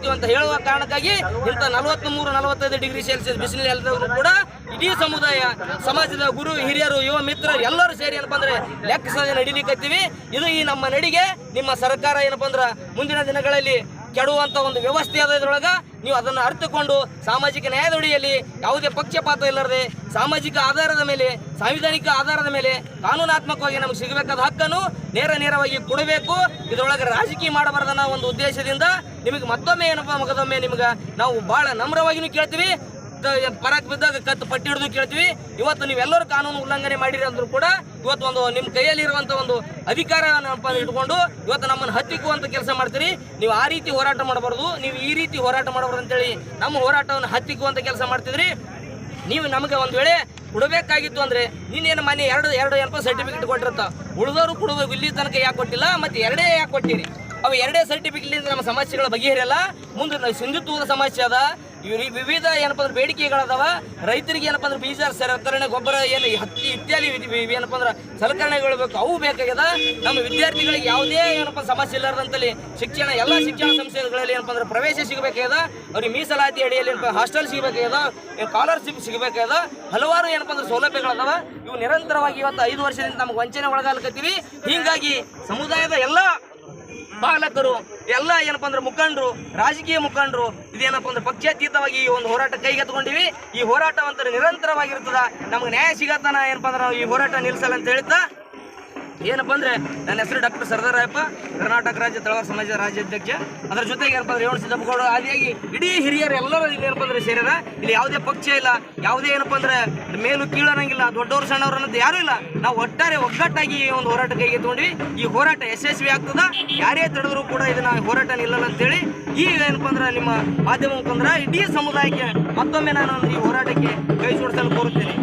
ಹೋಗ್ತೀವಿ ಅಂತ ಹೇಳುವ ಕಾರಣಕ್ಕಾಗಿ ಇಂಥ 43-45 ಡಿಗ್ರಿ ಸೆಲ್ಸಿಯಸ್ ಬಿಸಿಲು ಎಲ್ಲರೂ ಕೂಡ ಇಡೀ ಸಮುದಾಯ ಸಮಾಜದ ಗುರು ಹಿರಿಯರು ಯುವ ಮಿತ್ರರು ಎಲ್ಲರೂ ಸೇರಿ ಏನಪ್ಪ ಅಂದ್ರೆ ಲೆಕ್ಕಿಸದೆ ನಡಿಲಿಕ್ಕತ್ತೀವಿ. ಇದು ಈ ನಮ್ಮ ನಡಿಗೆ ನಿಮ್ಮ ಸರ್ಕಾರ ಏನಪ್ಪ ಅಂದ್ರೆ ಮುಂದಿನ ದಿನಗಳಲ್ಲಿ ಕೆಡುವಂತ ಒಂದು ವ್ಯವಸ್ಥೆ ಅದ. ಇದ್ರೊಳಗ ನೀವು ಅದನ್ನು ಅರ್ಥಕೊಂಡು ಸಾಮಾಜಿಕ ನ್ಯಾಯದಡಿಯಲ್ಲಿ ಯಾವುದೇ ಪಕ್ಷಪಾತ ಇಲ್ಲದೆ ಸಾಮಾಜಿಕ ಆಧಾರದ ಮೇಲೆ ಸಾಂವಿಧಾನಿಕ ಆಧಾರದ ಮೇಲೆ ಕಾನೂನಾತ್ಮಕವಾಗಿ ನಮಗೆ ಸಿಗಬೇಕಾದ ಹಕ್ಕನ್ನು ನೇರವಾಗಿ ಕೊಡಬೇಕು. ಇದರೊಳಗೆ ರಾಜಕೀಯ ಮಾಡಬಾರದನ್ನ ಒಂದು ಉದ್ದೇಶದಿಂದ ನಿಮಗೆ ಮತ್ತೊಮ್ಮೆ ಏನಪ್ಪ ಮಗದೊಮ್ಮೆ ನಿಮ್ಗೆ ನಾವು ಬಹಳ ನಮ್ರವಾಗಿನೂ ಕೇಳ್ತೀವಿ, ಪರಾಕ್ ಬಿದ್ದಾಗ ಕತ್ತು ಪಟ್ಟಿ ಹಿಡಿದು ಕೇಳ್ತೀವಿ. ಇವತ್ತು ನೀವೆಲ್ಲರೂ ಕಾನೂನು ಉಲ್ಲಂಘನೆ ಮಾಡಿರಿ ಅಂದ್ರೂ ಕೂಡ ಇವತ್ತು ಒಂದು ನಿಮ್ಮ ಕೈಯಲ್ಲಿ ಇರುವಂತ ಒಂದು ಅಧಿಕಾರವನ್ನ ಇಟ್ಕೊಂಡು ಇವತ್ತು ನಮ್ಮನ್ನು ಹತ್ತಿಕ್ಕುವಂತ ಕೆಲಸ ಮಾಡ್ತೀರಿ. ನೀವು ಆ ರೀತಿ ಹೋರಾಟ ಮಾಡಬಾರ್ದು, ನೀವು ಈ ರೀತಿ ಹೋರಾಟ ಮಾಡಬಾರ್ದು ಅಂತೇಳಿ ನಮ್ಮ ಹೋರಾಟವನ್ನು ಹತ್ತಿಕ್ಕುವಂತ ಕೆಲಸ ಮಾಡ್ತಿದ್ರಿ. ನೀವು ನಮಗೆ ಒಂದು ವೇಳೆ ಕೊಡಬೇಕಾಗಿತ್ತು ಅಂದ್ರೆ ನೀನೇನು ಮನೆ ಎರಡು ಏನಪ್ಪ ಸರ್ಟಿಫಿಕೇಟ್ ಕೊಟ್ಟಿರುತ್ತ, ಉಳಿದವರು ಕೊಡಬೇಕು, ಇಲ್ಲಿ ತನಕ ಯಾಕೆ ಕೊಟ್ಟಿಲ್ಲ, ಮತ್ತೆ ಎರಡೇ ಯಾಕೆ ಕೊಟ್ಟಿರಿ? ಅವು ಎರಡೇ ಸರ್ಟಿಫಿಕೇಟ್ಲಿಂದ ನಮ್ಮ ಸಮಸ್ಯೆಗಳ ಬಗೆಹರಿಯಲ್ಲ. ಮುಂದೆ ಸಿಂಧುತ್ವದ ಸಮಸ್ಯೆ ಅದ, ವಿವಿಧ ಏನಪ್ಪ ಅಂದ್ರೆ ಬೇಡಿಕೆಗಳದಾವ. ರೈತರಿಗೆ ಏನಪ್ಪ ಅಂದ್ರೆ ಬೀಜ ಸಲಕರಣೆ ಗೊಬ್ಬರ ಏನು ಹತ್ತಿ ಇತ್ಯಾದಿ ಏನಪ್ಪ ಅಂದ್ರೆ ಸಲಕರಣೆಗಳು ಬೇಕು, ಅವು ಬೇಕಾಗ್ಯದ. ನಮ್ಮ ವಿದ್ಯಾರ್ಥಿಗಳಿಗೆ ಯಾವುದೇ ಏನಪ್ಪ ಸಮಸ್ಯೆ ಇಲ್ಲದಂತಲ್ಲಿ ಶಿಕ್ಷಣ ಎಲ್ಲ ಶಿಕ್ಷಣ ಸಂಸ್ಥೆಗಳಲ್ಲಿ ಏನಪ್ಪ ಅಂದ್ರೆ ಪ್ರವೇಶ ಸಿಗಬೇಕಾಗ್ಯದ. ಅವ್ರಿಗೆ ಮೀಸಲಾತಿ ಅಡಿಯಲ್ಲಿ ಏನಪ್ಪ ಹಾಸ್ಟೆಲ್ ಸಿಗಬೇಕಾಗ್ಯದ, ಸ್ಕಾಲರ್ಶಿಪ್ ಸಿಗಬೇಕಾಗ್ಯದ, ಹಲವಾರು ಏನಪ್ಪ ಅಂದ್ರೆ ಸೌಲಭ್ಯಗಳದಾವ. ಇವು ನಿರಂತರವಾಗಿ ಇವತ್ತು 5 ವರ್ಷದಿಂದ ನಮ್ಗೆ ವಂಚನೆ ಒಳಗಾಲಕತ್ತೀವಿ. ಹೀಗಾಗಿ ಸಮುದಾಯದ ಎಲ್ಲ ಪಾಲಕರು ಎಲ್ಲ ಏನಪ್ಪ ಅಂದ್ರೆ ಮುಖಂಡರು, ರಾಜಕೀಯ ಮುಖಂಡರು ಇದೇನಪ್ಪ ಅಂದ್ರೆ ಪಕ್ಷಾತೀತವಾಗಿ ಈ ಒಂದು ಹೋರಾಟ ಕೈಗೆತ್ಕೊಂಡಿವಿ. ಈ ಹೋರಾಟ ಒಂಥರ ನಿರಂತರವಾಗಿರ್ತದ. ನಮ್ಗೆ ನ್ಯಾಯ ಸಿಗತ್ತಾನ ಏನಪ್ಪ ಅಂದ್ರೆ ಈ ಹೋರಾಟ ನಿಲ್ಲಿಸಲ್ಲ ಅಂತ ಹೇಳ್ತಾ ಏನಪ್ಪ ಅಂದ್ರೆ ನನ್ನ ಹೆಸರು ಡಾಕ್ಟರ್ ಸರ್ದಾರಯ್ಯಪ್ಪ, ಕರ್ನಾಟಕ ರಾಜ್ಯ ತಳವಾರ ಸಮಾಜದ ರಾಜ್ಯಾಧ್ಯಕ್ಷ. ಅದರ ಜೊತೆಗೆ ಏನಪ್ಪ ಅಂದ್ರೆ ರೇವಣ ಸಿದ್ದಪ್ಪಗೌಡ ಆದಿಯಾಗಿ ಇಡೀ ಹಿರಿಯರು ಎಲ್ಲರೂ ಇಲ್ಲಿ ಏನಪ್ಪ ಅಂದ್ರೆ ಸೇರಿದ. ಇಲ್ಲಿ ಯಾವುದೇ ಪಕ್ಷ ಇಲ್ಲ, ಯಾವುದೇ ಏನಪ್ಪ ಅಂದ್ರೆ ಮೇಲು ಕೀಳನಂಗಿಲ್ಲ, ದೊಡ್ಡವರು ಸಣ್ಣವರು ಅನ್ನೋದು ಯಾರೂ ಇಲ್ಲ. ನಾವು ಒಟ್ಟಾರೆ ಒಗ್ಗಟ್ಟಾಗಿ ಈ ಒಂದು ಹೋರಾಟ ಕೈಗೆತ್ಕೊಂಡ್ವಿ. ಈ ಹೋರಾಟ ಯಶಸ್ವಿ ಆಗ್ತದ. ಯಾರೇ ತಡೆದ್ರು ಕೂಡ ಇದನ್ನ ಹೋರಾಟ ನಿಲ್ಲಲ್ಲ ಅಂತೇಳಿ ಈಗ ಏನಪ್ಪ ಅಂದ್ರೆ ನಿಮ್ಮ ಮಾಧ್ಯಮ ಮುಖಾಂತರ ಇಡೀ ಸಮುದಾಯಕ್ಕೆ ಮತ್ತೊಮ್ಮೆ ನಾನು ಈ ಹೋರಾಟಕ್ಕೆ ಕೈ ಜೋಡಿಸಲು ಕೋರುತ್ತೇನೆ.